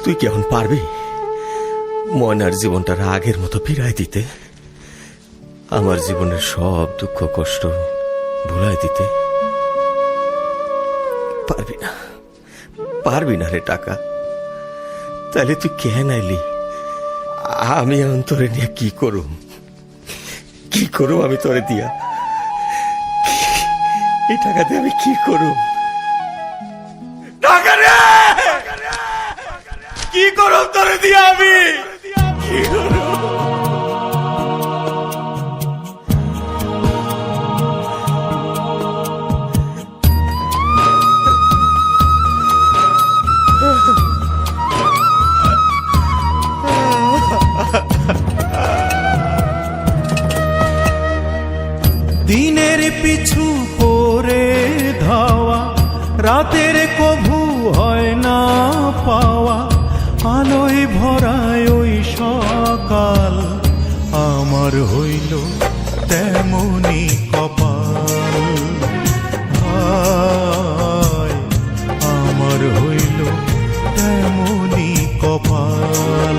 তুই কি এখন পারবি ময়নার জীবনটা আগের মতো ফিরাই দিতে, আমার জীবনের সব দুঃখ কষ্ট ভুলাই দিতে? পারবি না, পারবি না রে টাকা। তাহলে তুই কেন আইলি? আমি অন্তরে নিয়ে কি করুম, কি করুম আমি তোরে দিয়া? এই টাকাতে আমি কি করুম? টাকা রে, কি করুম তোরে দিয়া আমি? কি করুম? দিনের পিছু পরে ধাওয়া, রাতের কভু হয় না পাওয়া, আলোয় ভরায় ওই সকাল, আমার হইল তেমনি কপাল। হায়, আমার হইল তেমনি কপাল।